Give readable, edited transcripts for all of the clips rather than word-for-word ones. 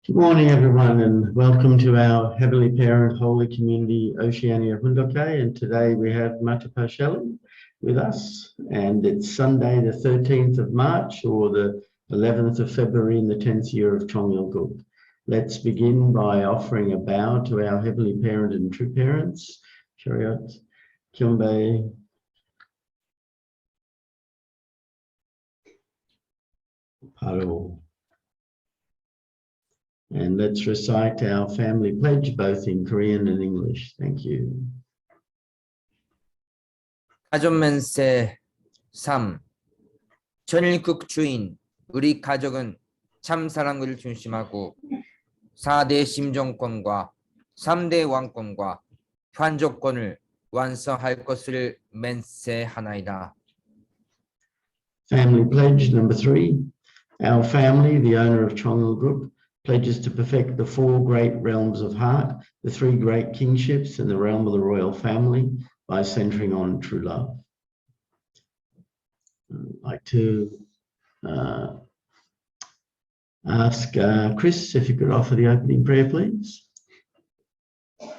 Good morning, everyone, and welcome to our Heavenly Parent Holy Community Oceania Hundoke. And today we have Matapa Shelley with us, and it's Sunday, the 13th of March, or the 11th of February in the 10th year of Chongyalguk. Let's begin by offering a bow to our Heavenly Parent and True Parents, Shariat, Kyumbe, Paro. And let's recite our family pledge, both in Korean and English. Thank you. 가족면세 3. 전일국 주인, 우리 가족은 참 사랑을 중심하고 4대 심정권과 3대 왕권과 환족권을 완성할 것을 맹세하나이다. Family pledge number 3. Our family, the owner of Chongyal Group, pledges to perfect the 4 great realms of heart, the 3 great kingships, and the realm of the royal family by centering on true love. I'd like to ask Chris if you could offer the opening prayer, please. Good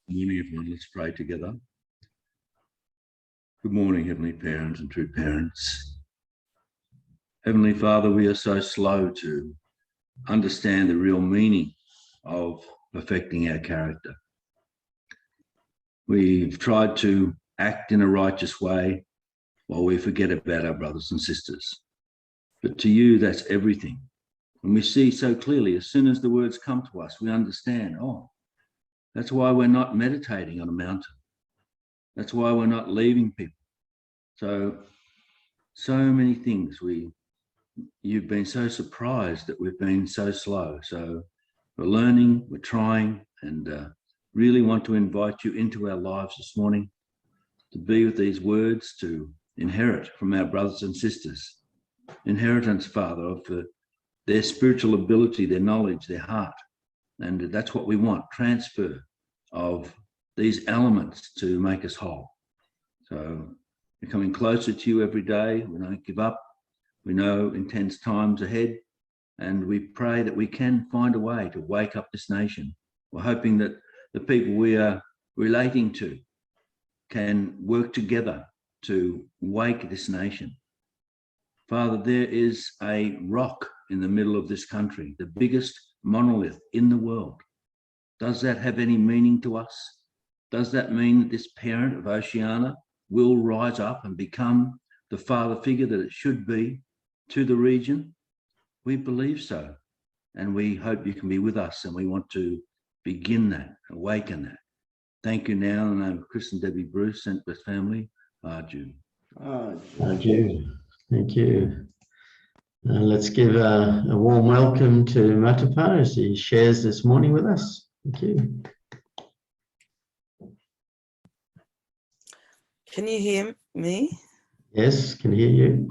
morning, everyone. Let's pray together. Good morning, Heavenly Parents and True Parents. Heavenly Father, we are so slow to understand the real meaning of perfecting our character. We've tried to act in a righteous way while we forget about our brothers and sisters. But to you, that's everything. And we see so clearly, as soon as the words come to us, we understand, oh, that's why we're not meditating on a mountain. That's why we're not leaving people. So many things you've been so surprised that we've been so slow. So we're learning, we're trying, and really want to invite you into our lives this morning to be with these words, to inherit from our brothers and sisters. Inheritance, Father, of their spiritual ability, their knowledge, their heart. And that's what we want, transfer of these elements to make us whole. So we're coming closer to you every day. We don't give up. We know intense times ahead, and we pray that we can find a way to wake up this nation. We're hoping that the people we are relating to can work together to wake this nation. Father, there is a rock in the middle of this country, the biggest monolith in the world. Does that have any meaning to us? Does that mean that this parent of Oceania will rise up and become the father figure that it should be to the region? We believe so, and we hope you can be with us, and we want to begin that, awaken that. Thank you now in the name of Chris and Debbie Bruce, sent with family, Arju. Arju, thank you. Let's give a warm welcome to Matapa as he shares this morning with us. Thank you. Can you hear me? Yes, can hear you.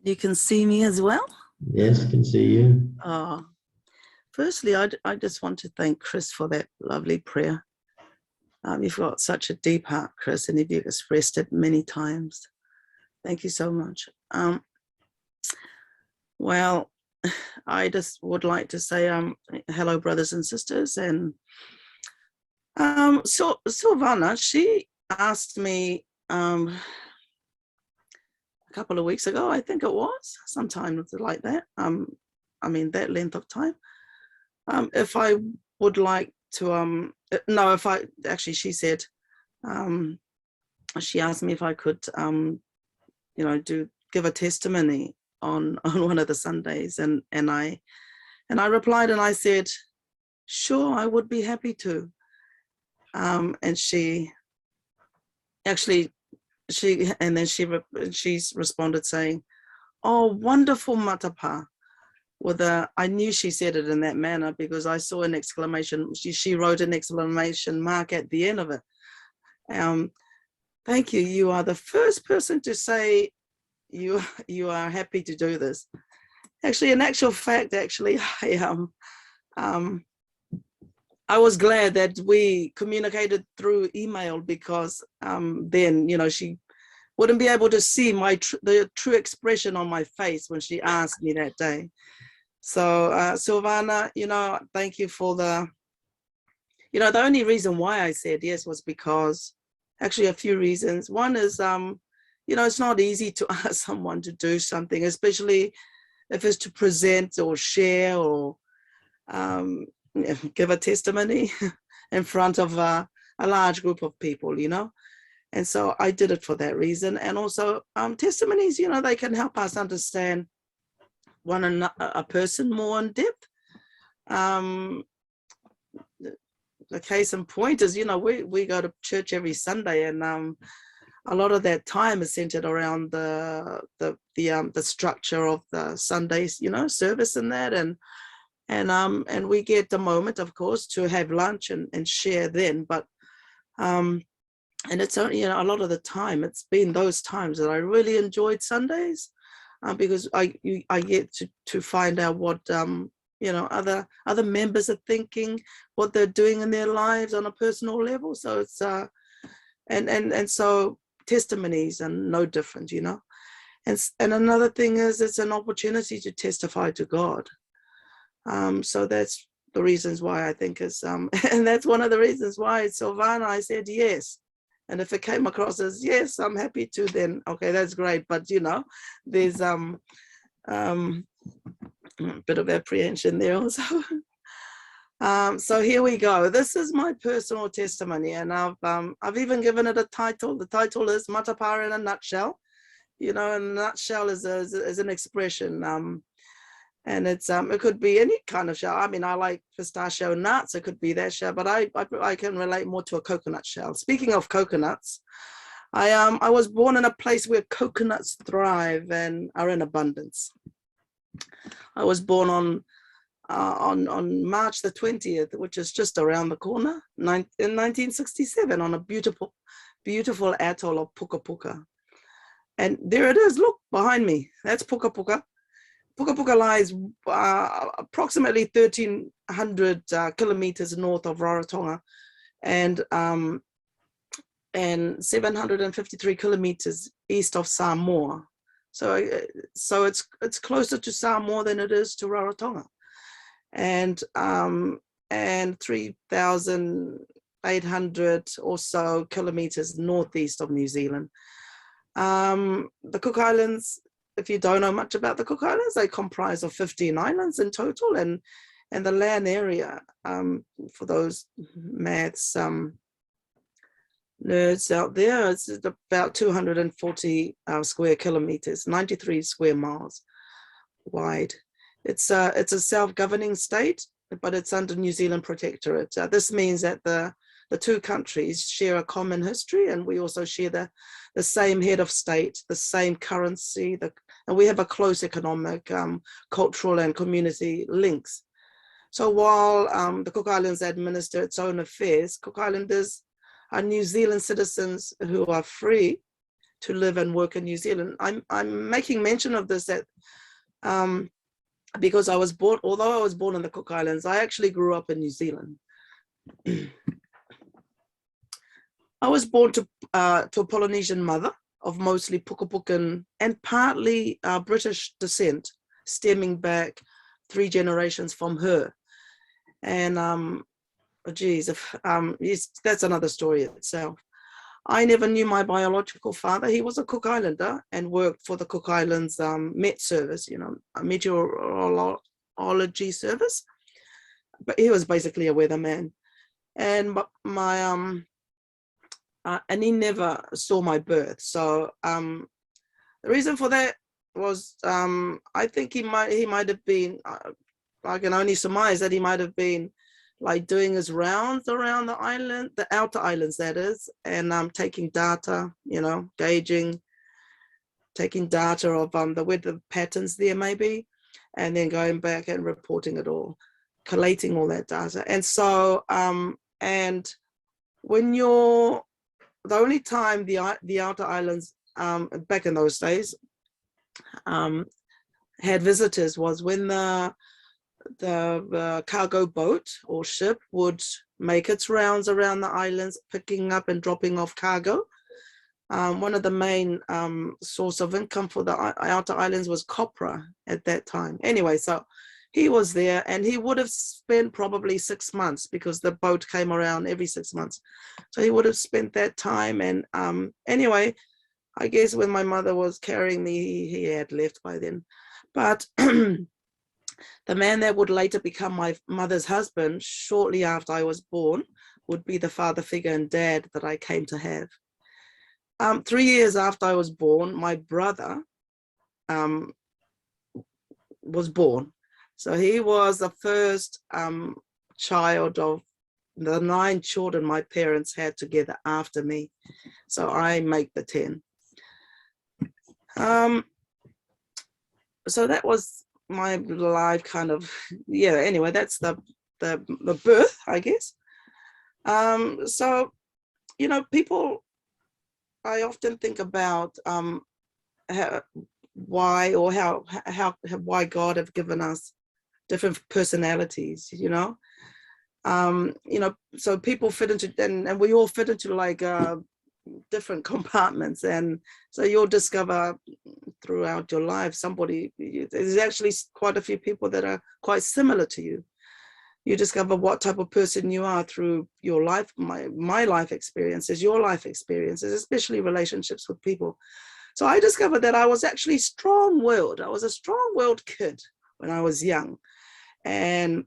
You can see me as well? Yes, can see you. Firstly, I just want to thank Chris for that lovely prayer. You've got such a deep heart, Chris, and you've expressed it many times. Thank you so much. Well, I just would like to say hello, brothers and sisters. And so Silvana, she asked me a couple of weeks ago, I think it was, sometime like that, I mean that length of time, if I would like to, she said, she asked me if I could, give a testimony on one of the Sundays, and I replied and I said, sure, I would be happy to. And she's responded saying, oh, wonderful, Matapa. I knew she said it in that manner because I saw an exclamation, she wrote an exclamation mark at the end of it. Thank you. You are the first person to say you are happy to do this. Actually, in actual fact, I was glad that we communicated through email because then, she wouldn't be able to see the true expression on my face when she asked me that day. So Silvana, thank you for the only reason why I said yes was because actually a few reasons. One is, it's not easy to ask someone to do something, especially if it's to present or share or give a testimony in front of a large group of people, And so I did it for that reason. And also testimonies, they can help us understand a person more in depth. The case in point is, we go to church every Sunday, and a lot of that time is centered around the structure of the Sundays, service and that, and we get the moment, of course, to have lunch and share then. But and it's only, a lot of the time it's been those times that I really enjoyed Sundays, because I get to find out what other members are thinking, what they're doing in their lives on a personal level. So it's and so testimonies are no different, And another thing is, it's an opportunity to testify to God. So that's the reasons why I think is and that's one of the reasons why Silvana, I said yes. And if it came across as yes, I'm happy to, then okay, that's great. But there's a bit of apprehension there also. So here we go. This is my personal testimony, and I've even given it a title. The title is Matapa in a nutshell. In a nutshell is an expression. And it's it could be any kind of shell. I mean, I like pistachio nuts. It could be that shell, but I can relate more to a coconut shell. Speaking of coconuts, I was born in a place where coconuts thrive and are in abundance. I was born on March the 20th, which is just around the corner, in 1967, on a beautiful atoll of Puka Puka. And there it is. Look behind me. That's Puka Puka. Puka Puka lies approximately 1,300 kilometers north of Rarotonga, and 753 kilometers east of Samoa. So it's closer to Samoa than it is to Rarotonga, and 3,800 or so kilometers northeast of New Zealand. The Cook Islands, if you don't know much about the Cook Islands, they comprise of 15 islands in total, and the land area, for those maths nerds out there, it's about 240 square kilometers, 93 square miles wide. It's a self-governing state, but it's under New Zealand protectorate. This means that the two countries share a common history, and we also share the same head of state, the same currency, and we have a close economic, cultural and community links. So while the Cook Islands administer its own affairs, Cook Islanders are New Zealand citizens who are free to live and work in New Zealand. I'm making mention of this because although I was born in the Cook Islands, I actually grew up in New Zealand. I was born to a Polynesian mother of mostly Pukapukan and partly British descent, stemming back 3 generations from her. And that's another story itself. I never knew my biological father. He was a Cook Islander and worked for the Cook Islands Met Service, a meteorology service. But he was basically a weatherman. And and he never saw my birth. So the reason for that was, I think he might have been, I can only surmise that he might have been like doing his rounds around the island, the outer islands that is, and taking data, gauging, taking data of the weather patterns there maybe, and then going back and reporting it all, collating all that data. And so, and when the only time the outer islands back in those days had visitors was when the cargo boat or ship would make its rounds around the islands, picking up and dropping off cargo. One of the main source of income for the outer islands was copra at that time. Anyway, so he was there, and he would have spent probably 6 months because the boat came around every 6 months. So he would have spent that time. And anyway, I guess when my mother was carrying me, he had left by then. But the man that would later become my mother's husband shortly after I was born would be the father figure and dad that I came to have. 3 years after I was born, my brother was born. So he was the first child of the 9 children my parents had together after me. So I make the 10. So that was my life kind of, yeah, anyway, that's the birth, I guess. So, you know, people, I often think about why God have given us different personalities, you know, so people fit into, and we all fit into like different compartments. And so you'll discover throughout your life there's actually quite a few people that are quite similar to you. You discover what type of person you are through your life, my life experiences, your life experiences, especially relationships with people. So I discovered that I was actually strong-willed. I was a strong-willed kid when I was young, and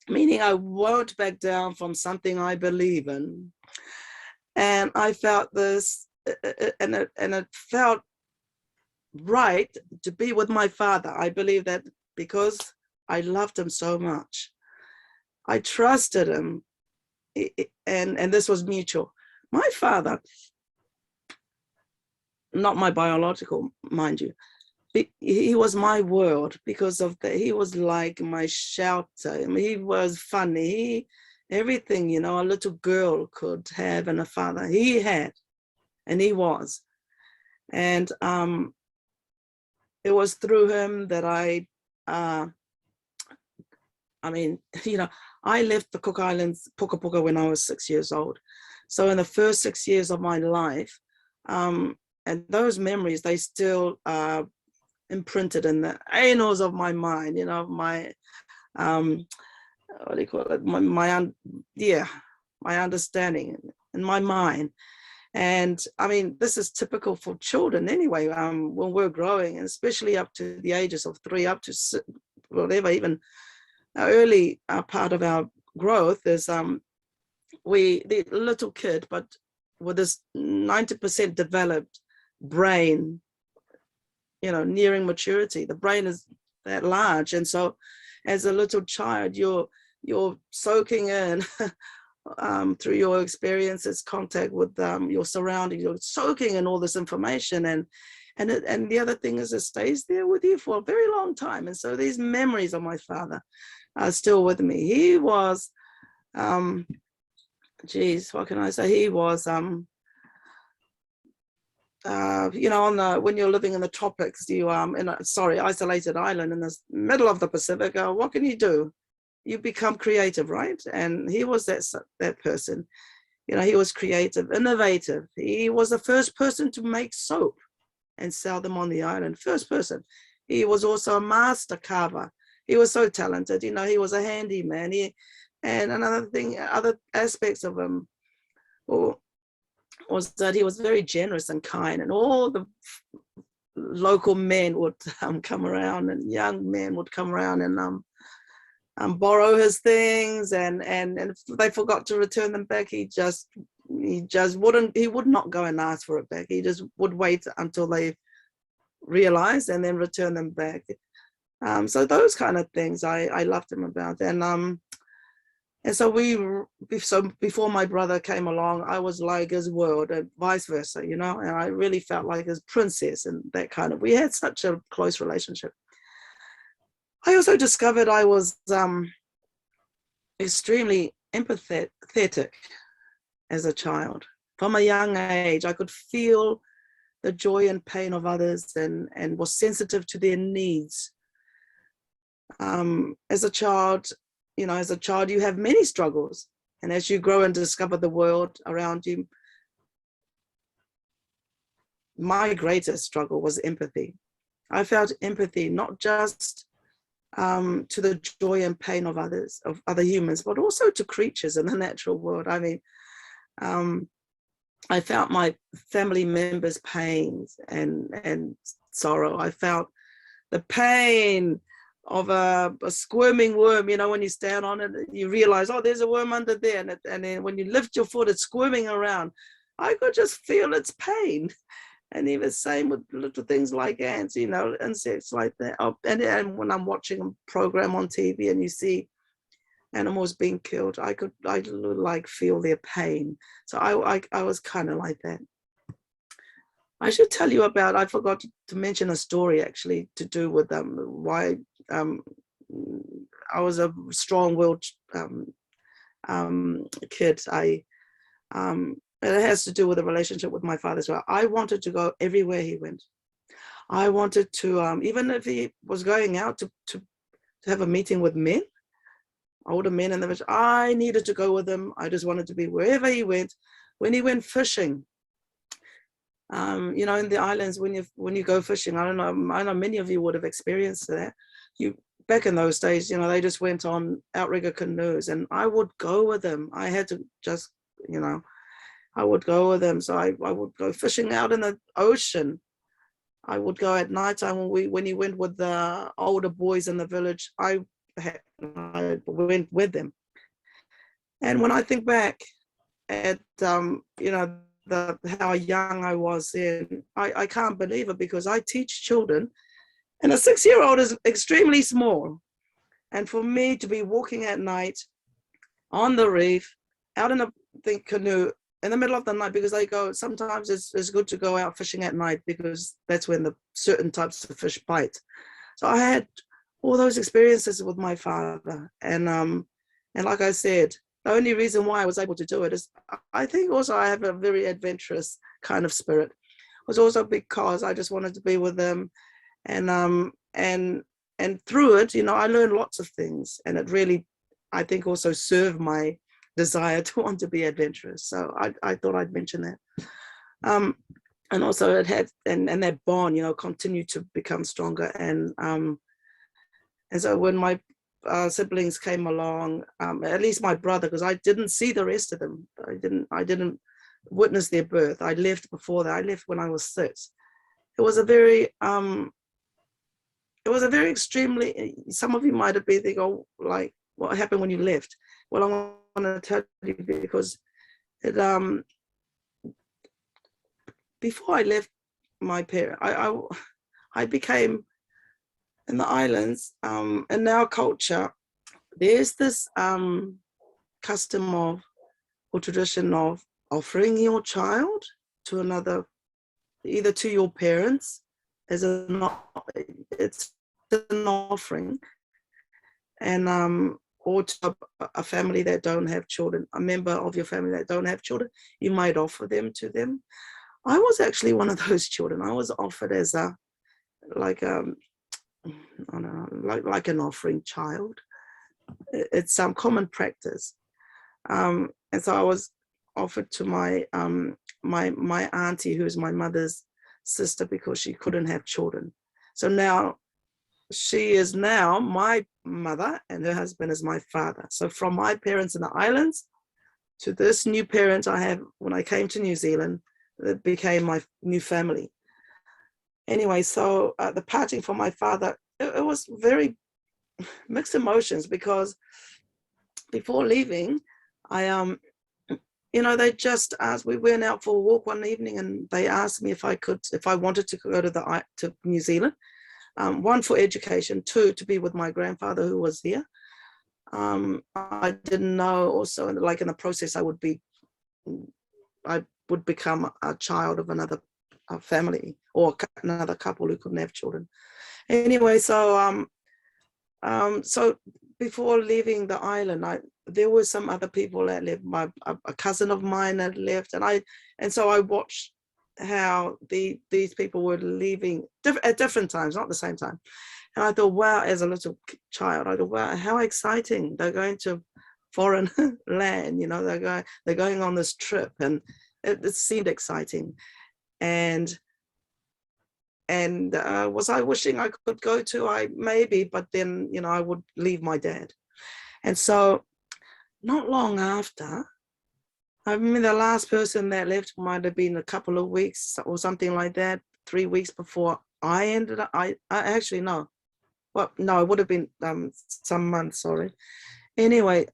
meaning I won't back down from something I believe in. And I felt this, and it felt right to be with my father. I believe that because I loved him so much, I trusted him, and this was mutual. My father, not my biological, mind you, he was my world because of that. He was like my shelter. I mean, he was funny. Everything, you know, a little girl could have in a father, he had, and he was. And it was through him that I mean, you know, I left the Cook Islands, Puka Puka, when I was 6 years old. So in the first 6 years of my life, and those memories, they still imprinted in the annals of my mind, you know, my, what do you call it? My understanding in my mind. And I mean, this is typical for children anyway, when we're growing, and especially up to the ages of 3, up to whatever, even early part of our growth is the little kid, but with this 90% developed brain, you know, nearing maturity. The brain is that large, and so as a little child, you're soaking in through your experiences, contact with your surroundings, you're soaking in all this information, and the other thing is, it stays there with you for a very long time. And so these memories of my father are still with me. He was, geez, what can I say? He was, you know, when you're living in the tropics, you in a isolated island in the middle of the Pacific, what can you do? You become creative, right? And he was that person. You know, he was creative, innovative. He was the first person to make soap and sell them on the island. First person. He was also a master carver. He was so talented. You know, he was a handyman. And another thing, other aspects of him was that he was very generous and kind, and all the local men would come around, and young men would come around and borrow his things, and if they forgot to return them back, he would not go and ask for it back. He just would wait until they realized and then return them back. So those kind of things I loved him about. And so before my brother came along, I was like his world, and vice versa, you know, and I really felt like his princess, and that kind of, we had such a close relationship. I also discovered I was extremely empathetic as a child. From a young age, I could feel the joy and pain of others, and was sensitive to their needs. As a child, you know, you have many struggles. And as you grow and discover the world around you, my greatest struggle was empathy. I felt empathy, not just to the joy and pain of others, of other humans, but also to creatures in the natural world. I mean, I felt my family members' pains and sorrow. I felt the pain of a squirming worm, you know, when you stand on it, you realize, oh, there's a worm under there. And then when you lift your foot, it's squirming around. I could just feel its pain. And even same with little things like ants, you know, insects like that. Oh, and when I'm watching a program on TV and you see animals being killed, I like feel their pain. So I was kind of like that. I should tell you about, I forgot to mention a story actually to do with why I was a strong-willed kid. It has to do with a relationship with my father as well. I wanted to go everywhere he went. I wanted to, even if he was going out to have a meeting with men, older men in the village, I needed to go with him. I just wanted to be wherever he went. When he went fishing, you know, in the islands, when you go fishing, I know many of you would have experienced that. Back in those days, you know, they just went on outrigger canoes, and I would go with them. I had to just, you know, I would go with them. So I would go fishing out in the ocean. I would go at night time when he went with the older boys in the village. I went with them. And when I think back at you know, how young I was then, I can't believe it, because I teach children, and a 6-year-old is extremely small. And for me to be walking at night on the reef, out in a canoe in the middle of the night, because they go, sometimes it's good to go out fishing at night because that's when the certain types of fish bite. So I had all those experiences with my father. And like I said, the only reason why I was able to do it is, I think also I have a very adventurous kind of spirit. It was also because I just wanted to be with them. And through it, you know, I learned lots of things, and it really, I think, also served my desire to want to be adventurous. So I thought I'd mention that. And also it had, and that bond, you know, continued to become stronger. And so when my siblings came along, at least my brother, because I didn't see the rest of them. I didn't witness their birth. I left before that. I left when I was 6. It was a very extremely, some of you might have been thinking, oh, like, what happened when you left? Well, I want to tell you, because it, before I left my parents, I became, in the islands, in our culture, there's this custom of, or tradition of, offering your child to another, either to your parents as it's an offering, and or to a family that don't have children, a member of your family that don't have children, you might offer them to them. I was actually one of those children. I was offered as a, like I don't know, like an offering child. It's some common practice, and so I was offered to my my auntie, who's my mother's sister, because she couldn't have children. So now she is now my mother, and her husband is my father. So from my parents in the islands to this new parent I have when I came to New Zealand, it became my new family. Anyway, so the parting from my father, it was very mixed emotions, because before leaving, I you know, they just asked, we went out for a walk one evening, and they asked me if I wanted to go to New Zealand. 1, for education, 2, to be with my grandfather who was here. I didn't know also, like in the process, I would become a child of another family, or another couple who couldn't have children. Anyway, so so before leaving the island, there were some other people that left. A cousin of mine had left, and so I watched how these people were leaving at different times, not the same time. And I thought, wow, as a little child, I thought, wow, how exciting. They're going to foreign land, you know, they're going on this trip, and it seemed exciting. And was I wishing I could go to? I maybe, but then, you know, I would leave my dad. And so not long after, I mean, the last person that left might have been a couple of weeks or something like that, 3 weeks before I ended up, I actually, no. Well, no, it would have been some months, sorry. Anyway,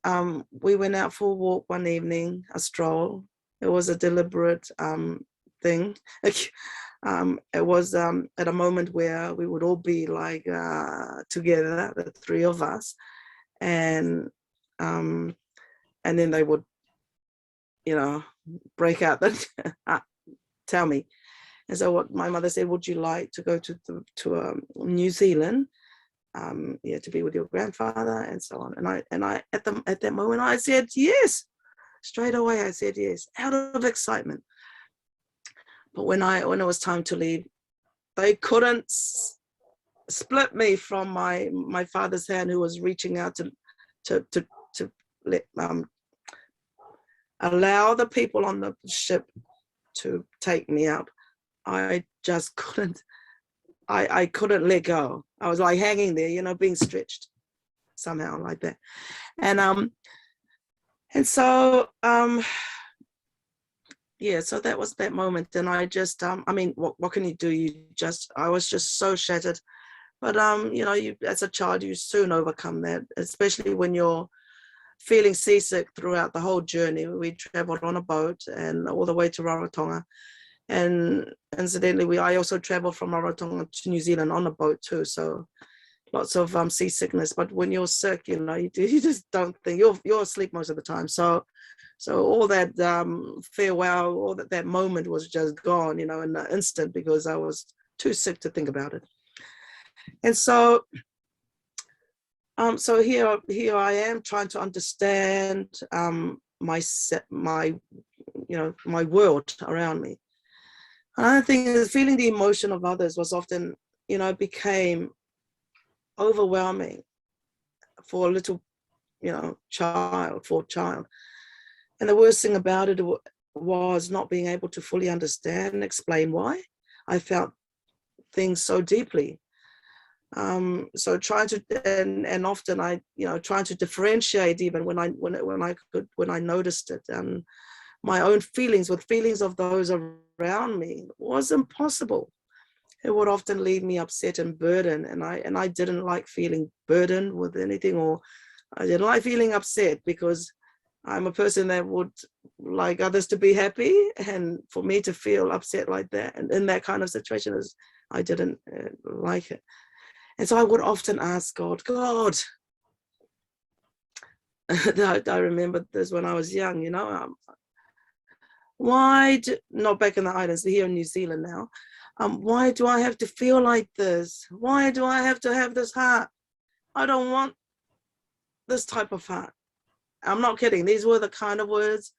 we went out for a walk one evening, a stroll. It was a deliberate thing. It was at a moment where we would all be like together, the three of us, and then they would, you know, break out and tell me. And so what my mother said, would you like to go to New Zealand? Yeah, to be with your grandfather and so on. And I at that moment I said yes. Straight away I said yes, out of excitement. But when it was time to leave, they couldn't split me from my father's hand, who was reaching out to let allow the people on the ship to take me out. I just couldn't. I couldn't let go. I was like hanging there, you know, being stretched somehow like that. And so yeah, so that was that moment. And I just I mean, what can you do? I was just so shattered. But you know, as a child, you soon overcome that, especially when you're feeling seasick throughout the whole journey. We traveled on a boat and all the way to Rarotonga. And incidentally, I also traveled from Rarotonga to New Zealand on a boat too. So lots of seasickness. But when you're sick, you know, you just don't think, you're asleep most of the time. So all that farewell, all that moment was just gone, you know, in an instant, because I was too sick to think about it. And so so here I am trying to understand my world around me. And I think feeling the emotion of others was often, you know, became overwhelming for a little, you know, child. And the worst thing about it was not being able to fully understand and explain why I felt things so deeply. So trying to, and often I, you know, trying to differentiate even when I noticed it, and my own feelings with feelings of those around me was impossible. It would often leave me upset and burdened, and I didn't like feeling burdened with anything, or I didn't like feeling upset, because I'm a person that would like others to be happy, and for me to feel upset like that and in that kind of situation, I didn't like it. And so I would often ask God, I remember this when I was young, you know, not back in the islands, here in New Zealand now, why do I have to feel like this? Why do I have to have this heart? I don't want this type of heart. I'm not kidding. These were the kind of words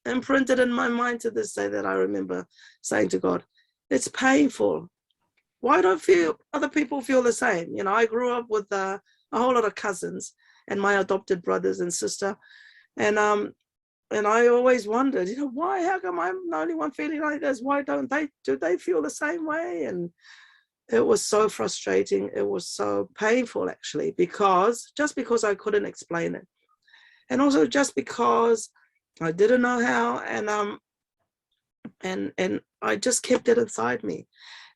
imprinted in my mind to this day that I remember saying to God, it's painful. Why don't other people feel the same? You know, I grew up with a whole lot of cousins and my adopted brothers and sister. And I always wondered, you know, how come I'm the only one feeling like this? Why do they feel the same way? And it was so frustrating. It was so painful, actually, because I couldn't explain it. And also just because I didn't know how, and I just kept it inside me.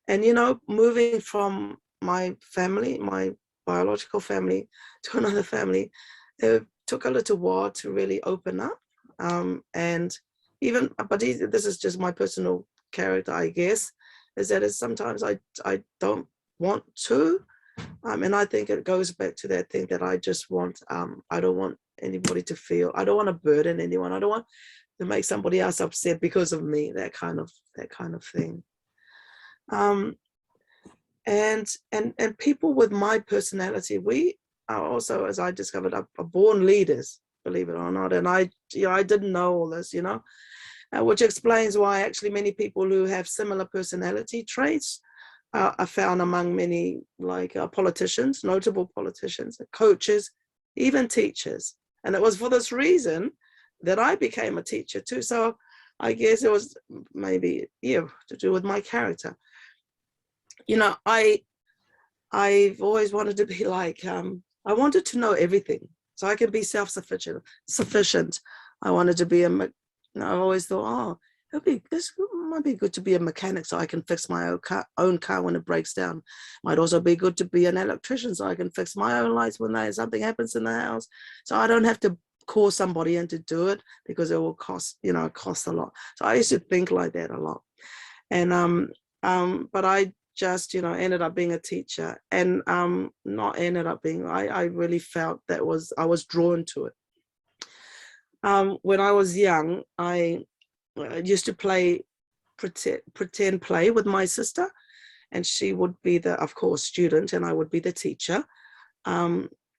And, you know, moving from my family, my biological family, to another family, it took a little while to really open up. And even, but this is just my personal character, I guess, is that sometimes I don't want to. And I think it goes back to that thing that I just want, I don't want anybody to feel, I don't want to burden anyone. I don't want to make somebody else upset because of me, that kind of thing. And people with my personality, we are also, as I discovered, are born leaders, believe it or not. And I didn't know all this, you know, which explains why actually many people who have similar personality traits are found among many, like politicians, notable politicians, coaches, even teachers. And it was for this reason that I became a teacher too. So I guess it was maybe, to do with my character. you know, I've always wanted to be like, I wanted to know everything so I can be sufficient. I wanted to be I've always thought, oh, this might be good to be a mechanic so I can fix my own car when it breaks down. Might also be good to be an electrician so I can fix my own lights when something happens in the house. So I don't have to call somebody in to do it because it will cost a lot. So I used to think like that a lot. And but I just ended up being a teacher, and not ended up being, I really felt I was drawn to it. When I was young, I used to play pretend play with my sister, and she would be the, of course, student, and I would be the teacher.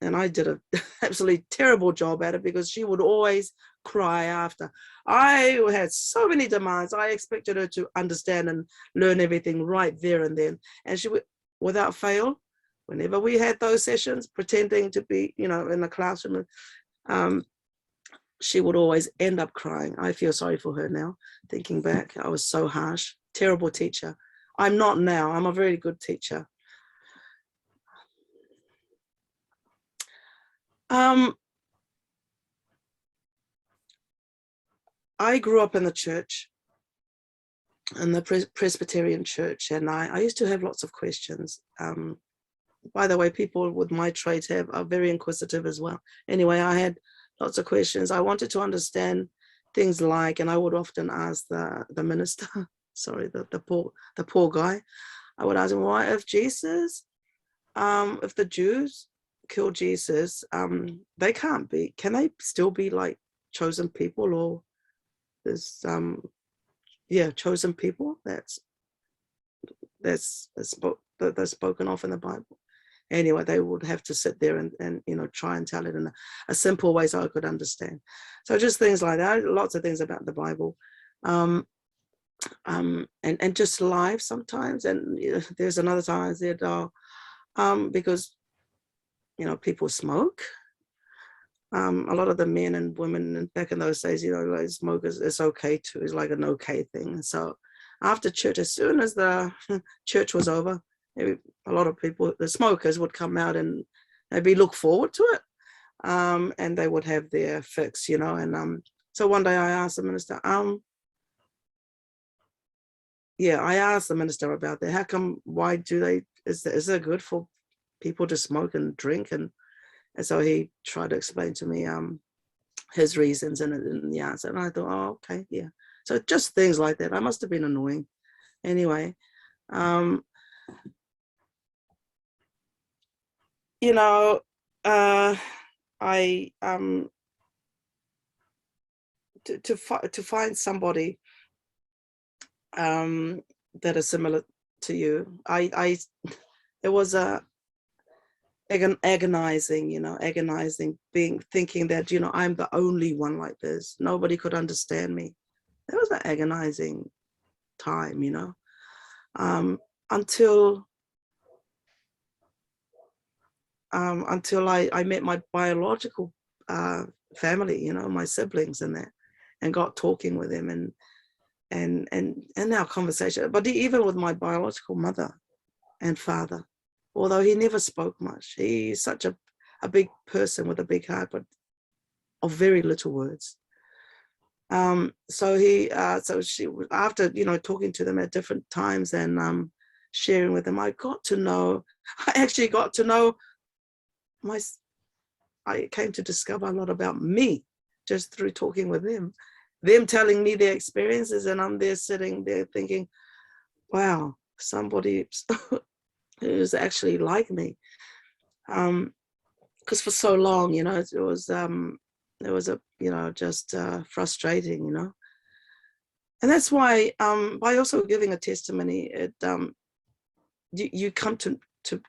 And I did an absolutely terrible job at it because she would always cry after. I had so many demands. I expected her to understand and learn everything right there and then. And she would, without fail, whenever we had those sessions, pretending to be, in the classroom, she would always end up crying. I feel sorry for her now, thinking back. I was so harsh, terrible teacher. I'm not now. I'm a very good teacher. I grew up in the church, in the Presbyterian church, and I used to have lots of questions. By the way, people with my traits are very inquisitive as well. Anyway, I had lots of questions. I wanted to understand things like, and I would often ask the minister, sorry, the poor guy. I would ask him, why, if the Jews killed Jesus, can they still be like chosen people, or there's chosen people that's spoken of in the Bible? Anyway, they would have to sit there and try and tell it in a simple way so I could understand. So just things like that, lots of things about the Bible, and just life sometimes. And there's another time I said, because people smoke. A lot of the men and women back in those days, like smokers, it's okay too. It's like an okay thing. And so after church, as soon as the church was over, a lot of people, the smokers, would come out and maybe look forward to it, and they would have their fix, And so one day I asked the minister, I asked the minister about that. How come? Why do they? Is it good for people to smoke and drink? And so he tried to explain to me his reasons and the answer. And I thought, oh, okay, yeah. So just things like that. I must have been annoying. Anyway, I to find somebody that is similar to you, it was agonizing, thinking that I'm the only one like this. Nobody could understand me. That was an agonizing time, until I met my biological family, my siblings and that, and got talking with them and our conversation. But even with my biological mother and father, although he never spoke much, he's such a big person with a big heart, but of very little words. So she, after talking to them at different times and sharing with them, I actually got to know I came to discover a lot about me just through talking with them telling me their experiences, and I'm there sitting there thinking, wow, somebody who's actually like me. Because for so long, it was just frustrating, and that's why by also giving a testimony, it you come to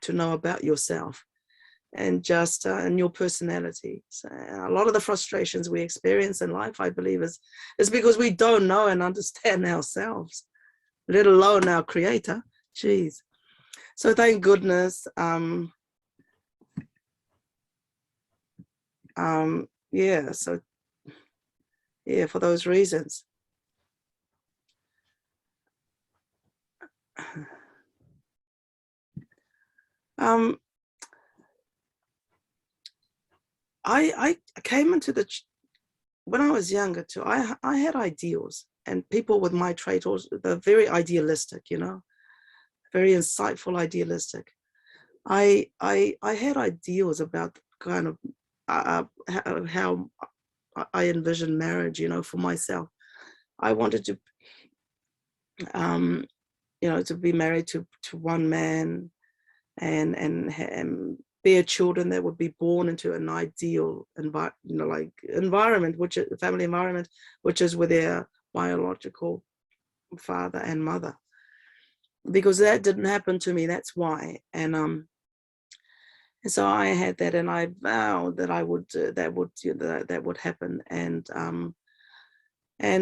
know about yourself and just and your personality. So a lot of the frustrations we experience in life, I believe, is because we don't know and understand ourselves, let alone our creator. Jeez. So thank goodness. So for those reasons. I came into when I was younger too, I had ideals, and people with my trait, they're very idealistic, you know, very insightful, idealistic. I had ideals about kind of how I envisioned marriage, you know, for myself. I wanted to, you know, to be married to one man, and bear children that would be born into an ideal environment, which is family environment, which is with their biological father and mother. Because that didn't happen to me, that's why. And so I had that, and I vowed that I would that would happen. And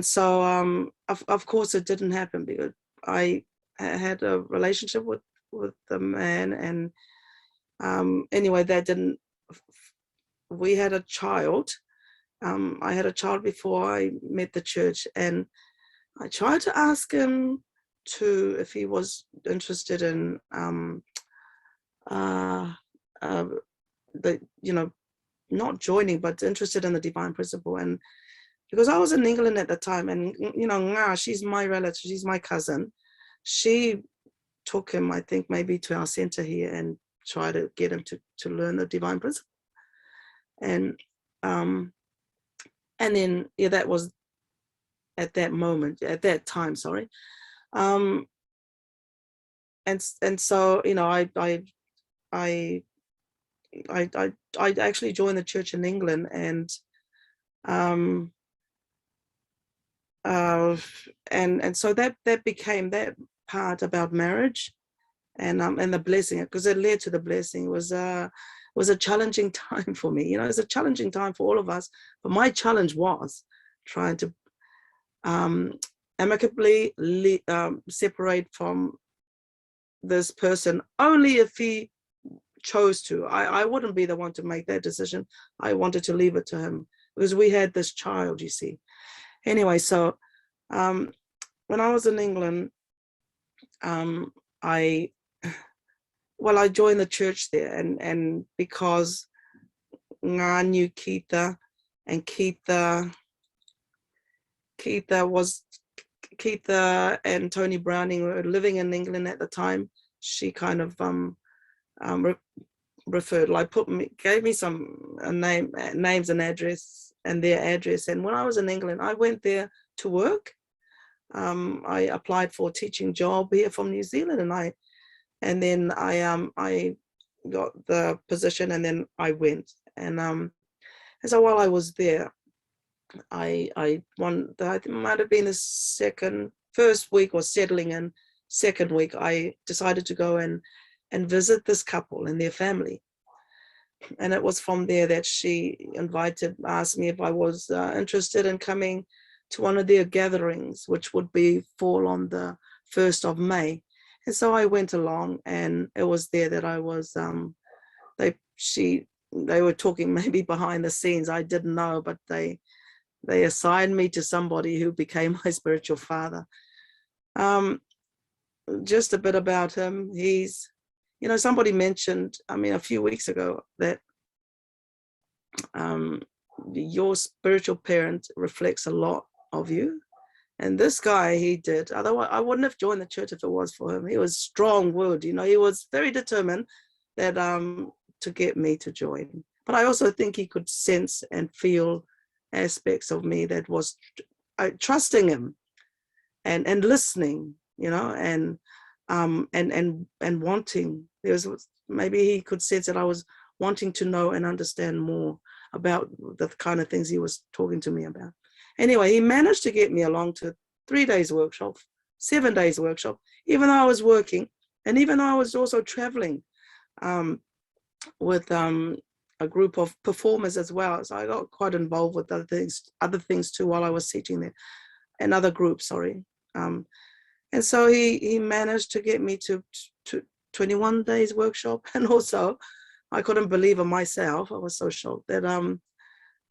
so of course it didn't happen, because I had a relationship with the man, and anyway, that didn't. We had a child. I had a child before I met the church, and I tried to ask him if he was interested in not joining, but interested in the divine principle. And because I was in England at the time, and she's my relative, she's my cousin, she took him, I think, maybe to our center here, and try to get him to learn the divine principle. And then that was at that time, sorry. And so I actually joined the church in England, and so that became that part about marriage, and the blessing, because it led to the blessing. It was a challenging time for me. It's a challenging time for all of us, but my challenge was trying to amicably separate from this person, only if he chose to. I wouldn't be the one to make that decision. I wanted to leave it to him, because we had this child, you see. Anyway, so when I was in England, I joined the church there, and because I knew Keitha, and Keitha and Tony Browning were living in England at the time, she kind of referred, gave me some names and address, and their address. And when I was in England, I went there to work. I applied for a teaching job here from New Zealand, and then I got the position, and then I went. And so while I was there, I think it might have been the first week, or settling in, second week, I decided to go and visit this couple and their family. And it was from there that she asked me if I was interested in coming to one of their gatherings, which would fall on the 1st of May. And so I went along, and it was there that I was, they were talking maybe behind the scenes, I didn't know, but they assigned me to somebody who became my spiritual father. Just a bit about him. He's, somebody mentioned, a few weeks ago, that your spiritual parent reflects a lot of you. And this guy, he did. Otherwise, I wouldn't have joined the church if it was for him. He was strong-willed, he was very determined that to get me to join. But I also think he could sense and feel aspects of me that was trusting him and listening, and wanting. Maybe he could sense that I was wanting to know and understand more about the kind of things he was talking to me about. Anyway, he managed to get me along to 3 days workshop, 7 days workshop, even though I was working, and even though I was also traveling with a group of performers as well. So I got quite involved with other things too while I was teaching there, and other groups, sorry. And so he managed to get me to 21 days workshop. And also, I couldn't believe it myself. I was so shocked that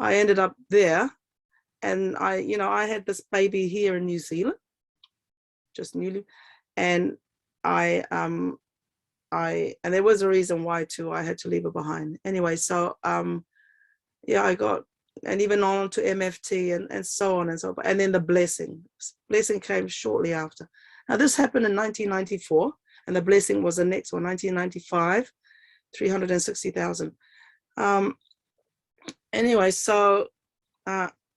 I ended up there, and I had this baby here in New Zealand, just newly, and I and there was a reason why too, I had to leave it behind. Anyway, so yeah, I got, and even on to MFT and so on and so forth. And then the blessing came shortly after. Now this happened in 1994, and the blessing was the next one, 1995, 360,000. Anyway, so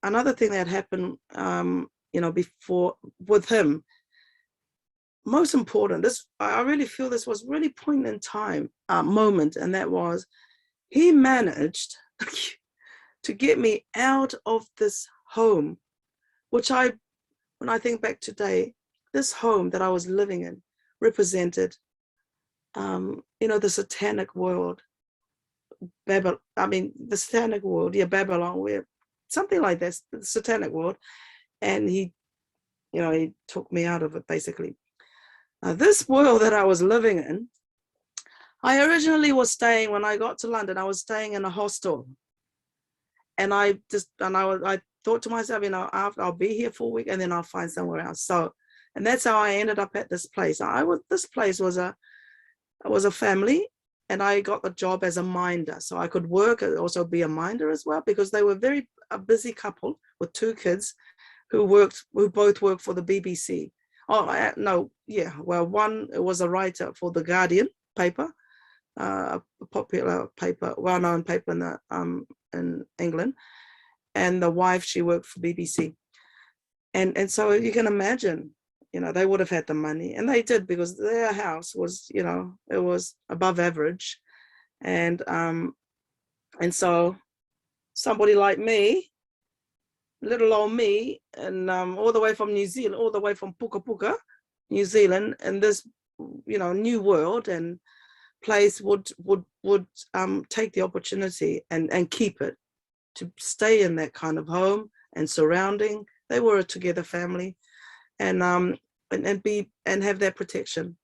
another thing that happened, you know, before with him, most important, this, I really feel this was really point in time moment, and that was, he managed to get me out of this home, which when I think back today, this home that I was living in represented, you know, the satanic world, the satanic world, yeah, Babylon, where something like this, the satanic world, and he, you know, he took me out of it basically. Now, this world that I was living in, I originally was staying, when I got to London, I was staying in a hostel. And I thought to myself, you know, I'll be here for a week and then I'll find somewhere else. So, and that's how I ended up at this place. This place was a family, and I got the job as a minder. So I could work and also be a minder as well, because they were a busy couple with 2 kids who both worked for the BBC. Oh, no, yeah. Well, one was a writer for the Guardian paper, a popular paper, well-known paper in England, and the wife, she worked for BBC. And so you can imagine, you know, they would have had the money, and they did, because their house was, you know, it was above average. And so somebody like me, little old me, and all the way from New Zealand, all the way from Puka Puka, New Zealand, and this, you know, new world and place would take the opportunity and keep it, to stay in that kind of home and surrounding. They were a together family, and have that protection.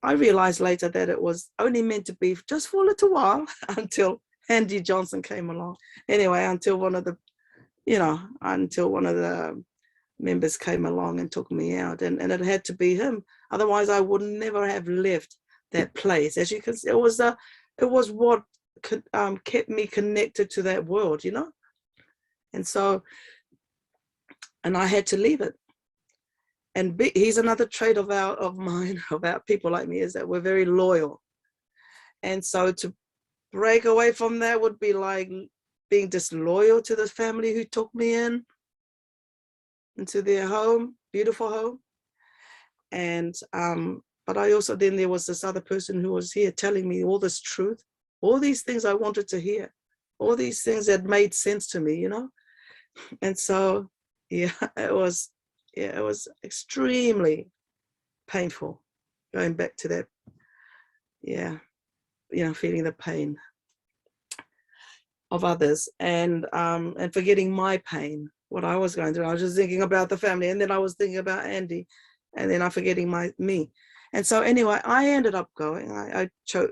I realized later that it was only meant to be just for a little while, until Andy Johnson came along. Anyway, until one of the members came along and took me out, and it had to be him. Otherwise, I would never have left that place. As you can see, it was what kept me connected to that world, you know. And so, and I had to leave it. And he's another trait of mine, about people like me, is that we're very loyal. And so to break away from that would be like being disloyal to the family who took me into their home, beautiful home. And but I also, then there was this other person who was here telling me all this truth, all these things I wanted to hear, all these things that made sense to me, you know. And so, yeah, it was extremely painful, going back to that, yeah, you know, feeling the pain of others, and forgetting my pain, what I was going through. I was just thinking about the family, and then I was thinking about Andy, and then I'm forgetting me. And so anyway, I ended up going, I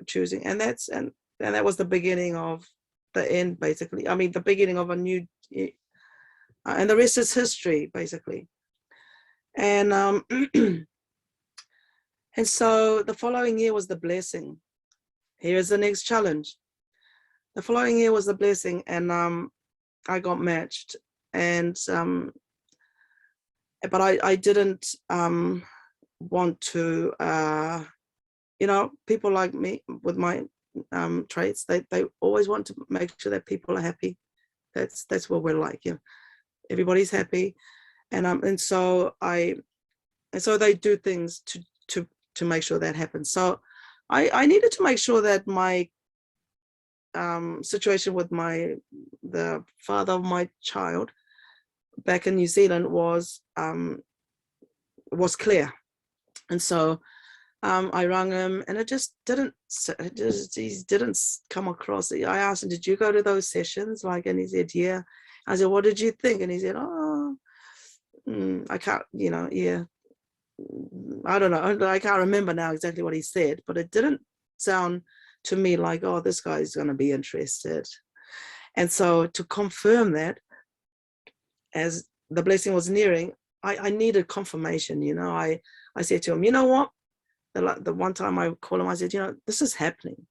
choosing, and that was the beginning of the end, basically. I mean, the beginning of a new, and the rest is history, basically. And and so the following year was the blessing. Here is the next challenge. The following year was the blessing, and I got matched, and but I didn't want to, you know, people like me with my traits, they always want to make sure that people are happy. That's what we're like, you know, everybody's happy. And so they do things to make sure that happens. So I needed to make sure that my situation with the father of my child back in New Zealand was clear. And so I rang him, and it just didn't come across. I asked him, did you go to those sessions? And he said, yeah. I said, what did you think? And he said, oh, I can't, you know, yeah, I don't know. I can't remember now exactly what he said, but it didn't sound to me like, oh, this guy's going to be interested. And so to confirm that, as the blessing was nearing, I needed confirmation, you know. I said to him, you know what? The one time I called him, I said, this is happening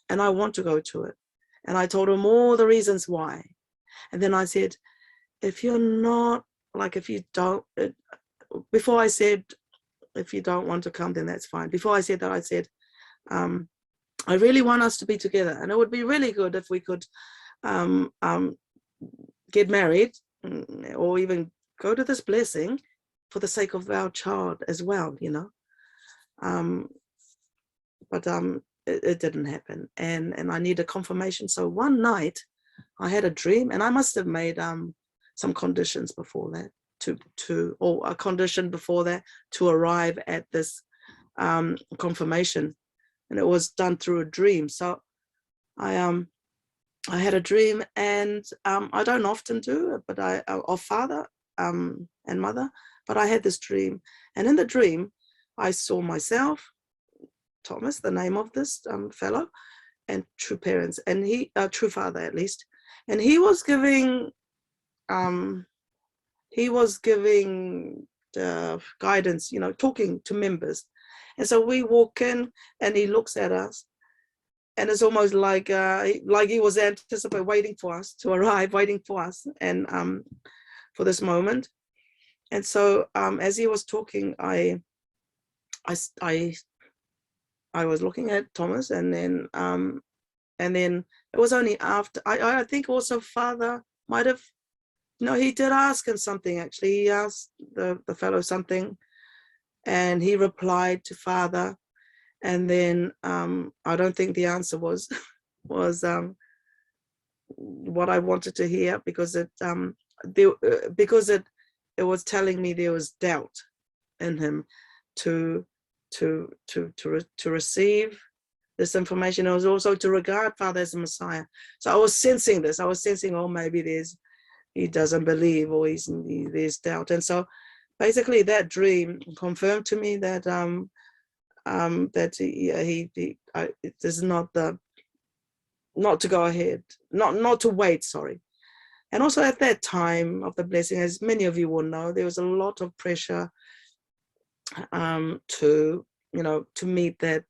and I want to go to it. And I told him all the reasons why. And then I said, if you don't, before I said, if you don't want to come, then that's fine. Before I said that, I said, I really want us to be together. And it would be really good if we could get married or even go to this blessing for the sake of our child as well, but it didn't happen, and I need a confirmation. So one night I had a dream, and I must have made some conditions before that or a condition before that to arrive at this confirmation, and it was done through a dream. So I had a dream, and I don't often do it, but of father and mother, but I had this dream, and in the dream I saw myself, Thomas, the name of this fellow, and true parents, and he true father at least, and he was giving guidance, talking to members. And so we walk in and he looks at us, and it's almost like he was anticipating, waiting for us to arrive, waiting for us, and for this moment. And so as he was talking, I was looking at Thomas, and then it was only after I think also father might have, he did ask him something. Actually, he asked the fellow something, and he replied to father, and then I don't think the answer was what I wanted to hear, because it was telling me there was doubt in him to receive this information. It was also to regard father as a Messiah. So I was sensing this. I was sensing, maybe he doesn't believe, or there's doubt. And so basically that dream confirmed to me that this is not to go ahead, not to wait, sorry. And also at that time of the blessing, as many of you will know, there was a lot of pressure to meet that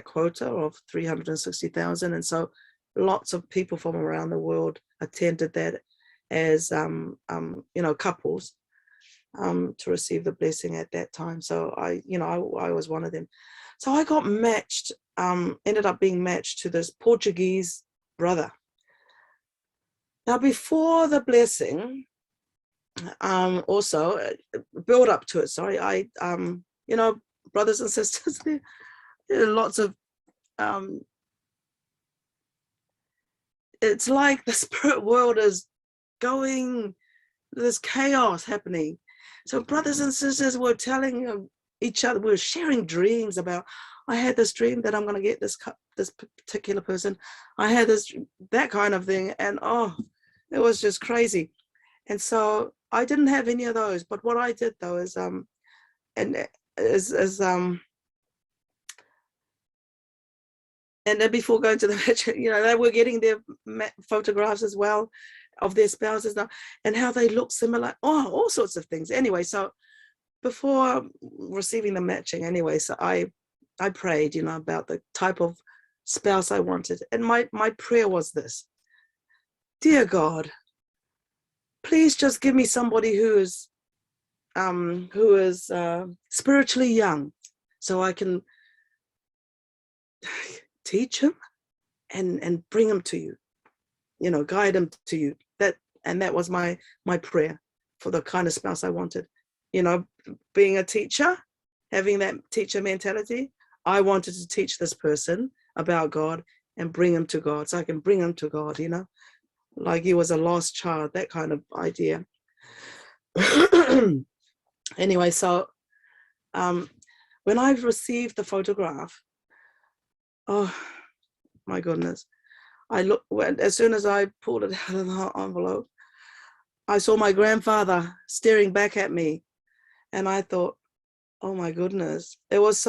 quota of 360,000, and so lots of people from around the world attended that as couples to receive the blessing at that time. So I was one of them. So I got matched, ended up being matched to this Portuguese brother. Now before the blessing, also build up to it, sorry, I brothers and sisters, there are lots of it's like the spirit world is going, there's chaos happening. So brothers and sisters were telling each other, we were sharing dreams about, I had this dream that I'm going to get this particular person, I had that kind of thing, and it was just crazy. And so I didn't have any of those, but what I did though is and then before going to the match, they were getting their photographs as well of their spouses and how they look similar, all sorts of things. Anyway, so before receiving the matching, anyway, so I prayed, about the type of spouse I wanted. And my prayer was this: dear God, please just give me somebody who is spiritually young, so I can teach him and bring him to you, guide him to you. That was my prayer for the kind of spouse I wanted. Being a teacher, having that teacher mentality, I wanted to teach this person about God and bring him to God, so I can bring him to God, like he was a lost child, that kind of idea. Anyway, so when I received the photograph, oh my goodness, as soon as I pulled it out of the envelope, I saw my grandfather staring back at me, and I thought, oh my goodness, it was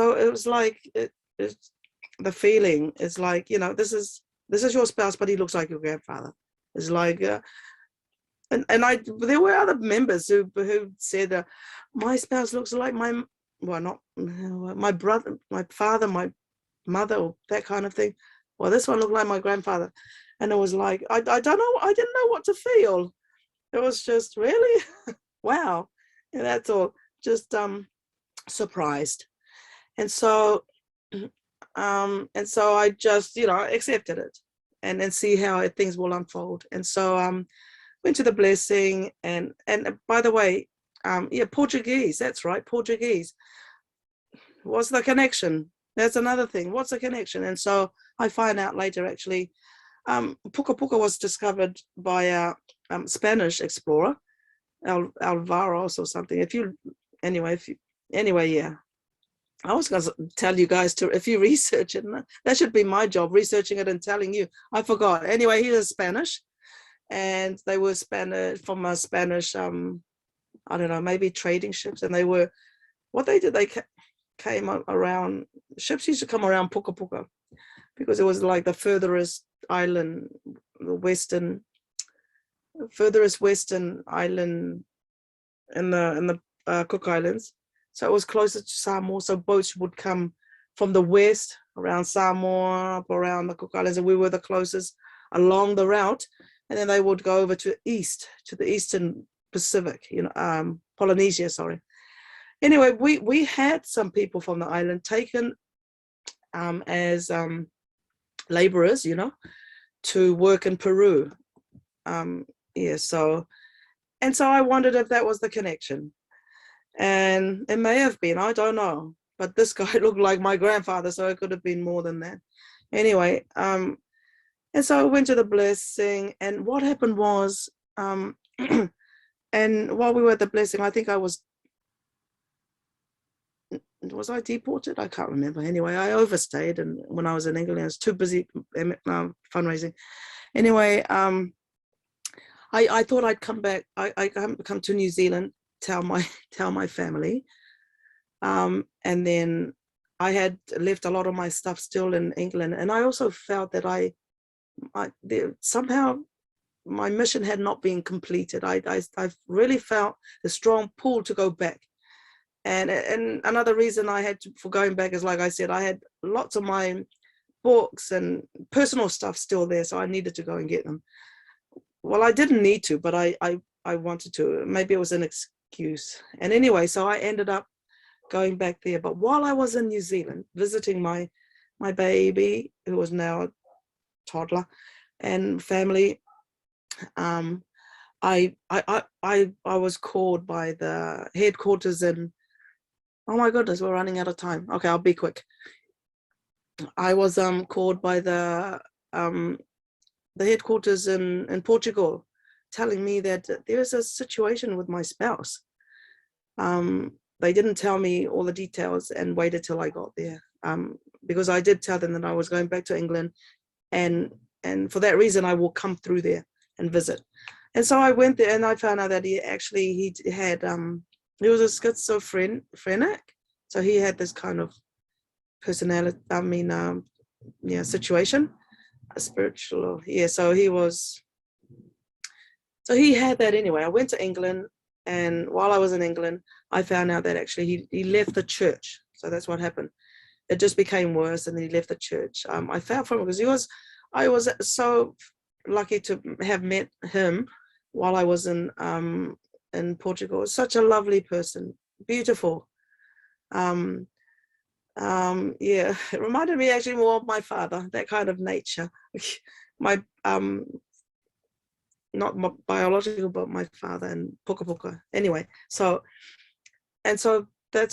like the feeling is like, this is your spouse, but he looks like your grandfather. It's like and there were other members who said my spouse looks like my well, not my brother, my father, my mother, or that kind of thing. Well, this one looked like my grandfather. And it was like, I don't know, I didn't know what to feel. It was just really, wow. And that's all, just surprised. And so I just, accepted it and then see how things will unfold. And so went to the blessing, and by the way, yeah, Portuguese, that's right, Portuguese. What's the connection? That's another thing. What's the connection? And so I find out later, actually, Puka Puka was discovered by a Spanish explorer, Alvaros or something. Anyway, yeah. I was going to tell you guys if you research it, that should be my job, researching it and telling you. I forgot. Anyway, he was Spanish, and they were Spanish from a Spanish, I don't know, maybe trading ships. And they were, what they did, they came around, ships used to come around Puka Puka because it was like the furthest island, the furthest western island in the Cook Islands. So it was closer to Samoa. So boats would come from the west around Samoa, up around the Cook Islands, and we were the closest along the route. And then they would go over to the eastern Pacific, Polynesia, sorry. Anyway, we had some people from the island taken as laborers, to work in Peru. Yeah, so I wondered if that was the connection. And it may have been, I don't know. But this guy looked like my grandfather, so it could have been more than that. Anyway, and so I went to the blessing, and what happened was, and while we were at the blessing, I think was I deported? I can't remember. Anyway, I overstayed, and when I was in England, I was too busy fundraising. Anyway, I thought I'd come back. I come to New Zealand, tell my family, and then I had left a lot of my stuff still in England, and I also felt that somehow my mission had not been completed. I really felt the strong pull to go back. And another reason I had for going back is, like I said, I had lots of my books and personal stuff still there, so I needed to go and get them. Well, I didn't need to, but I wanted to. Maybe it was an excuse. And anyway, so I ended up going back there. But while I was in New Zealand visiting my baby, who was now a toddler, and family, I was called by the headquarters in, oh my goodness, we're running out of time. Okay, I'll be quick. I was called by the headquarters in Portugal, telling me that there's a situation with my spouse. They didn't tell me all the details and waited till I got there, because I did tell them that I was going back to England, and for that reason I will come through there and visit. And so I went there, and I found out that he was a schizophrenic, so he had this kind of personality, situation, a spiritual, so he had that. Anyway, I went to England, and while I was in England, I found out that actually he left the church. So that's what happened. It just became worse, and then he left the church. I felt from him because I was so lucky to have met him while I was in Portugal. Such a lovely person, beautiful. Yeah, it reminded me actually more of my father, that kind of nature. My not my biological, but my father and Puka Puka. Anyway, so that's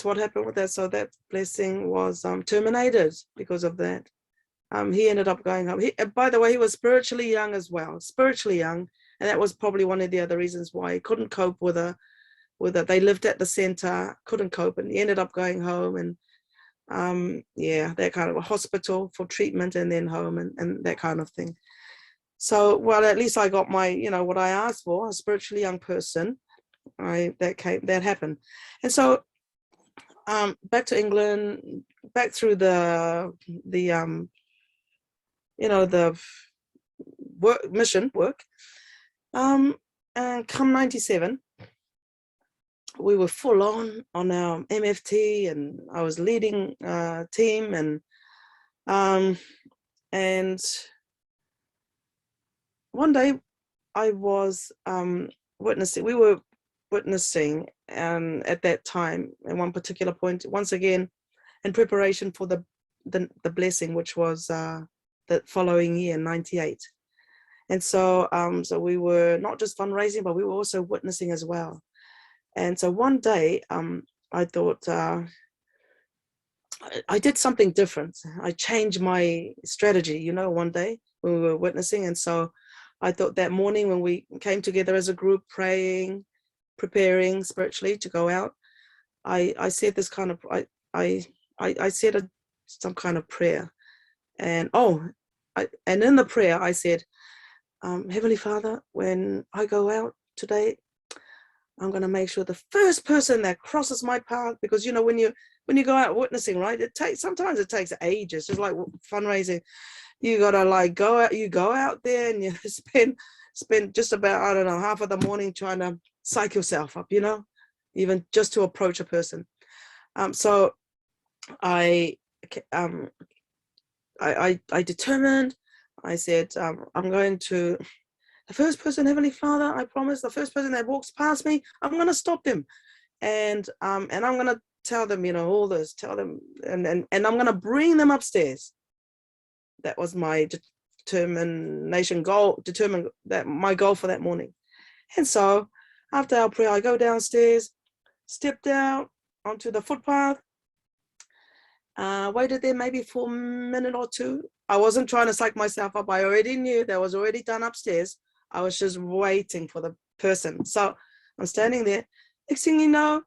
what happened with that. So that blessing was terminated because of that. He ended up going home. By the way, he was spiritually young as well, and that was probably one of the other reasons why he couldn't cope with it. They lived at the center, couldn't cope, and he ended up going home, and that kind of a hospital for treatment, and then home, and that kind of thing. So, well, at least I got my, what I asked for, a spiritually young person. That happened. And so back to England, back through the mission work. And come 97, we were full on our MFT, and I was leading a team, and one day I was witnessing, we were witnessing at that time at one particular point, once again, in preparation for the blessing, which was the following year, 98. And so, so we were not just fundraising, but we were also witnessing as well. And so one day, I thought, I did something different. I changed my strategy, one day when we were witnessing. And so I thought that morning when we came together as a group, praying, preparing spiritually to go out, I said this kind of, I said some kind of prayer. And and in the prayer, I said, Heavenly Father, when I go out today, I'm going to make sure the first person that crosses my path, because when you go out witnessing, right, sometimes it takes ages, just like fundraising. You gotta like go out there and you spend just about, I don't know, half of the morning trying to psych yourself up, even just to approach a person. So I determined. I said, I'm going to, the first person, Heavenly Father, I promise, the first person that walks past me, I'm going to stop them, and I'm going to tell them, all this, tell them, and I'm going to bring them upstairs. That was my determination goal, my goal for that morning. And so after our prayer, I go downstairs, stepped out onto the footpath, waited there maybe for a minute or two. I wasn't trying to psych myself up. I already knew that was already done upstairs. I was just waiting for the person. So I'm standing there. Next thing you know,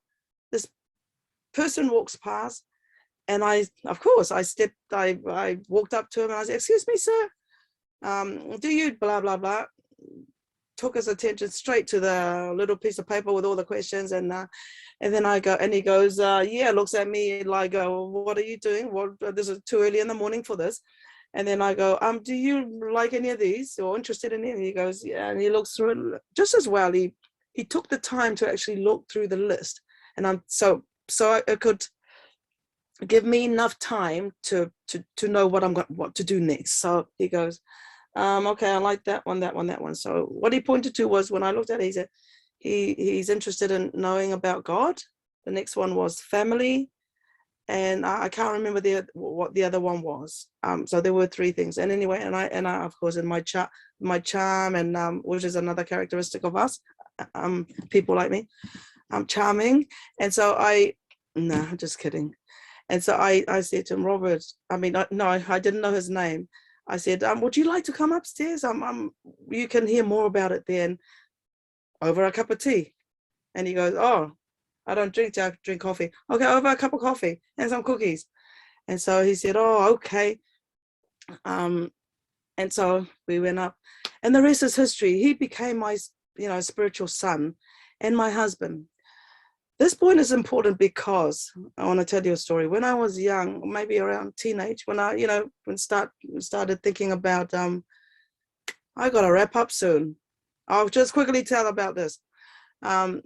this person walks past, and I walked up to him and I said, "Excuse me, sir, do you blah, blah, blah." Took his attention straight to the little piece of paper with all the questions. And then I go, and he goes, yeah, looks at me like, what are you doing? This is too early in the morning for this. And then I go, do you like any of these or interested in any? He goes, yeah. And he looks through it just as well. He took the time to actually look through the list. And so it could give me enough time to know what to do next. So he goes, okay, I like that one. So what he pointed to was, when I looked at it, he said he's interested in knowing about God. The next one was family, and I can't remember what the other one was. So there were three things. And anyway, and I of course, in my charm, and which is another characteristic of us, people like me, I'm charming. And so no, just kidding. And so I said to him, Robert, I didn't know his name. I said, would you like to come upstairs? You can hear more about it then over a cup of tea. And he goes, oh, I don't drink tea, I drink coffee. Okay, over a cup of coffee and some cookies. And so he said, oh, okay. And so we went up, and the rest is history. He became my, spiritual son and my husband. This point is important because I want to tell you a story. When I was young, maybe around teenage, when I, started thinking about, I got to wrap up soon. I'll just quickly tell about this. When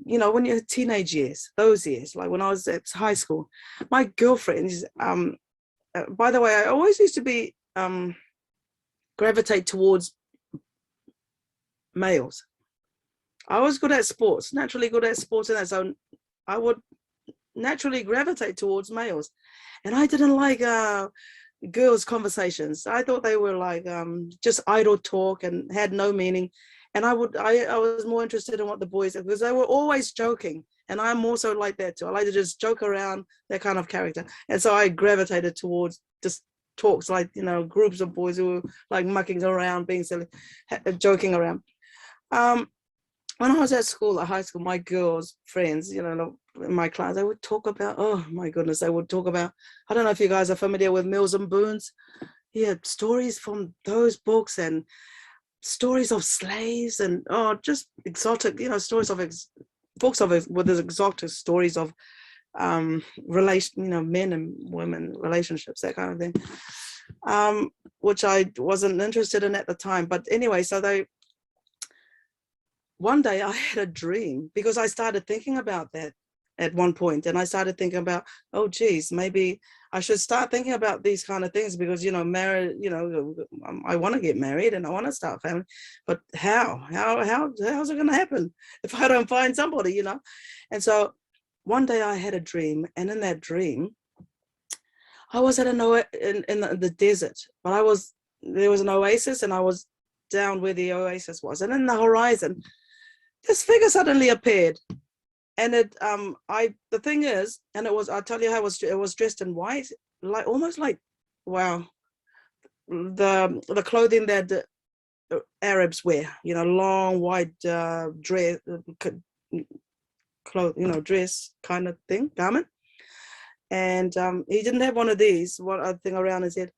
you're teenage years, those years, like when I was at high school, my girlfriends, by the way, I always used to be, gravitate towards males. I was good at sports, naturally good at sports, and that, so I would naturally gravitate towards males. And I didn't like girls' conversations. I thought they were like just idle talk and had no meaning. And I was more interested in what the boys did, because they were always joking. And I'm also like that too. I like to just joke around, that kind of character. And so I gravitated towards just talks, like, groups of boys who were like mucking around, being silly, joking around. When I was at school, at high school, my girls' friends, in my class, they would talk about, oh my goodness, they would talk about, I don't know if you guys are familiar with Mills and Boons. Yeah, stories from those books, and stories of slaves, and just exotic, stories of books with exotic stories of men and women relationships, that kind of thing, which I wasn't interested in at the time. But anyway, so one day I had a dream, because I started thinking about that at one point, and I started thinking about, oh geez, maybe I should start thinking about these kind of things, because marriage, I want to get married and I want to start a family, but how's it going to happen if I don't find somebody, And so one day I had a dream, and in that dream I was at in the desert, but there was an oasis, and I was down where the oasis was, and in the horizon this figure suddenly appeared. And the thing is, and I'll tell you how it was dressed in white, like almost like, wow, the clothing that the Arabs wear, long white dress, dress kind of thing, garment. And he didn't have one of these, one thing around his head,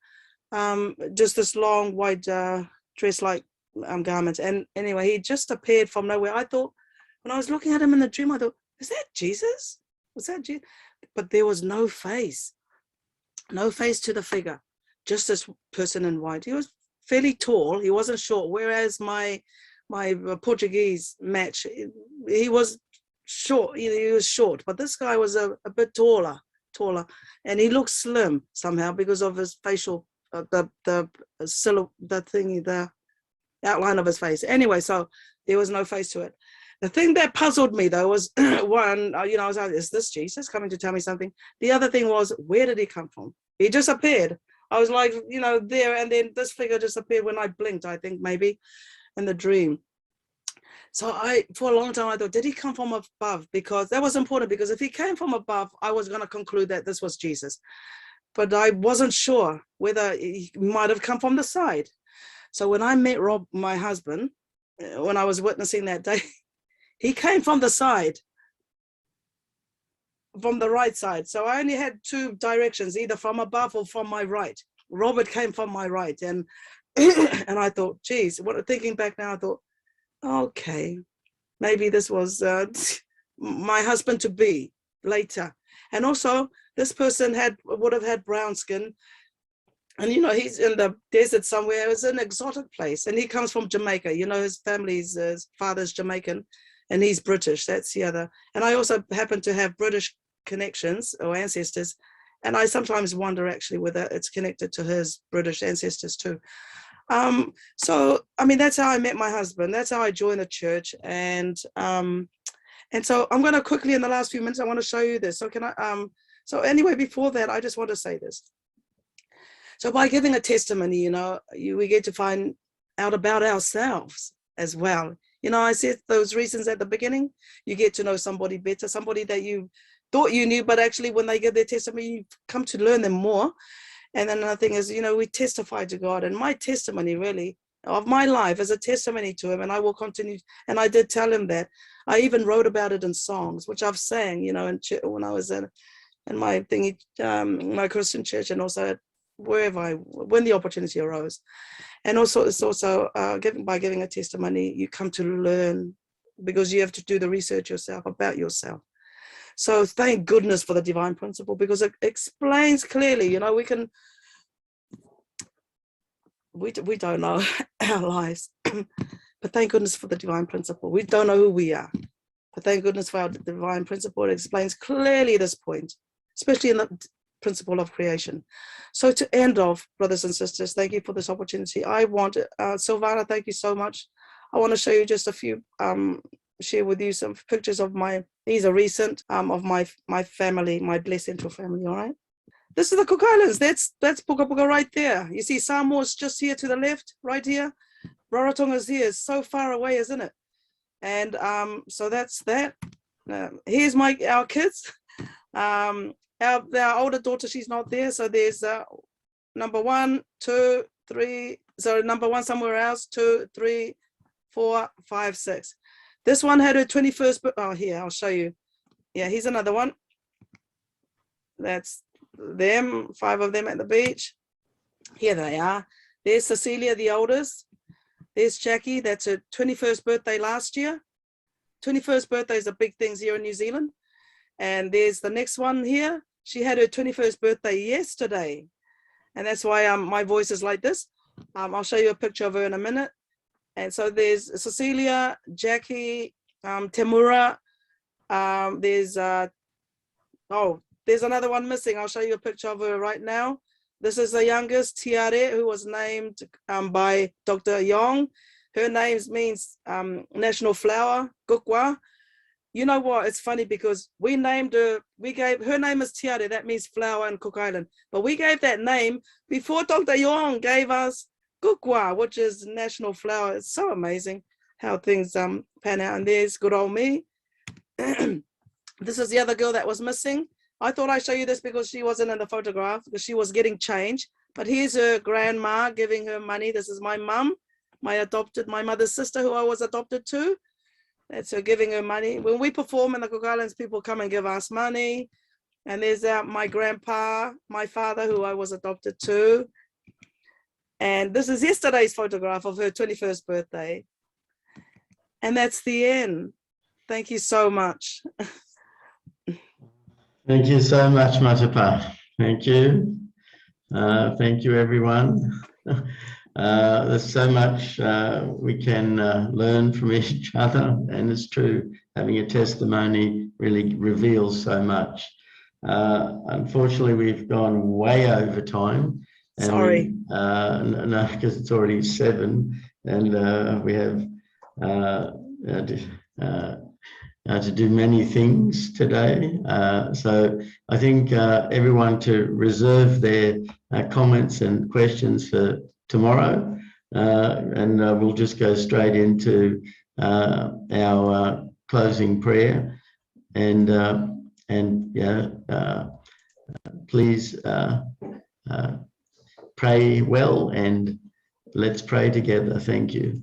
just this long white dress like garment. And anyway, he just appeared from nowhere. I thought, when I was looking at him in the dream, I thought, is that Jesus? Was that Jesus? But there was no face to the figure, just this person in white. He was fairly tall, he wasn't short, whereas my Portuguese match, he was short, he was short, but this guy was a bit taller, and he looked slim somehow because of his facial, the outline of his face. Anyway, so there was no face to it. The thing that puzzled me though was one, I was like, is this Jesus coming to tell me something? The other thing was, where did he come from? He just appeared. I was like, there, and then this figure disappeared when I blinked, I think maybe in the dream. So for a long time I thought, did he come from above? Because that was important, because if he came from above, I was going to conclude that this was Jesus. But I wasn't sure whether he might have come from the side. So when I met Rob, my husband, when I was witnessing that day, he came from the side, from the right side. So I only had two directions, either from above or from my right. Robert came from my right. And and I thought, geez, thinking back now, I thought, okay, maybe this was my husband to be later. And also this person would have had brown skin. And he's in the desert somewhere. It was an exotic place. And he comes from Jamaica. His father's Jamaican, and he's British. That's the other. And I also happen to have British connections or ancestors. And I sometimes wonder actually whether it's connected to his British ancestors too. So, I mean, that's how I met my husband. That's how I joined the church. And so I'm going to quickly, in the last few minutes, I want to show you this. So so anyway, before that, I just want to say this. So by giving a testimony, we get to find out about ourselves as well. I said those reasons at the beginning. You get to know somebody better, somebody that you thought you knew, but actually when they give their testimony, you come to learn them more. And then another thing is, we testify to God. And my testimony really of my life is a testimony to him, and I will continue. And I did tell him that. I even wrote about it in songs, which I've sang, when I was in my thingy, my Christian church, and also when the opportunity arose. And also it's also by giving a testimony, you come to learn, because you have to do the research yourself about yourself. So thank goodness for the divine principle, because it explains clearly, we don't know our lives, but thank goodness for the divine principle. We don't know who we are, but thank goodness for our divine principle. It explains clearly this point, especially in the principle of creation. So to end off, brothers and sisters, thank you for this opportunity. I want, Silvana, thank you so much. I want to show you just a few, share with you some pictures of these are recent, of my family, my Blessed Central family, all right? This is the Cook Islands. That's Puka Puka right there. You see Samoa's just here to the left, right here. Rarotonga's here. It's so far away, isn't it? And so that's that. Here's our kids. Our older daughter, she's not there. So there's number 1, 2, 3. So number 1 somewhere else, 2, 3, 4, 5, 6. This one had her 21st. Oh, here, I'll show you. Yeah, here's another one. That's them, 5 of them at the beach. Here they are. There's Cecilia, the oldest. There's Jackie. That's her 21st birthday last year. 21st birthday is a big thing here in New Zealand. And there's the next one here. She had her 21st birthday yesterday. And that's why my voice is like this. I'll show you a picture of her in a minute. And so there's Cecilia, Jackie, Temura. There's another one missing. I'll show you a picture of her right now. This is the youngest, Tiare, who was named by Dr. Yong. Her name means national flower, Gukwa. You know what? It's funny because we named her, her name is Tiare, that means flower in Cook Island. But we gave that name before Dr. Yong gave us Gukwa, which is national flower. It's so amazing how things pan out. And there's good old me. This is the other girl that was missing. I thought I'd show you this because she wasn't in the photograph, because she was getting changed. But here's her grandma giving her money. This is my mum, my mother's sister, who I was adopted to. That's her giving her money. When we perform in the Cook Islands, people come and give us money. And there's my grandpa, my father, who I was adopted to. And this is yesterday's photograph of her 21st birthday. And that's the end. Thank you so much. Thank you so much, Matapa. Thank you. Thank you, everyone. There's so much we can learn from each other, and it's true, having a testimony really reveals so much. Unfortunately, we've gone way over time. And sorry. No, because it's already 7, and we have to do many things today. So I think everyone to reserve their comments and questions for tomorrow, and we'll just go straight into our closing prayer. And please pray well, and let's pray together. Thank you.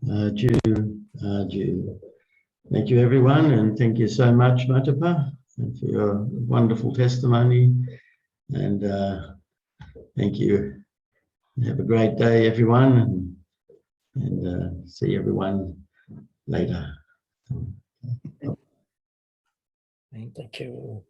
Jew. Thank you, everyone, and thank you so much, Matapa, and for your wonderful testimony. And thank you. Have a great day, everyone, and see everyone later. Thank you.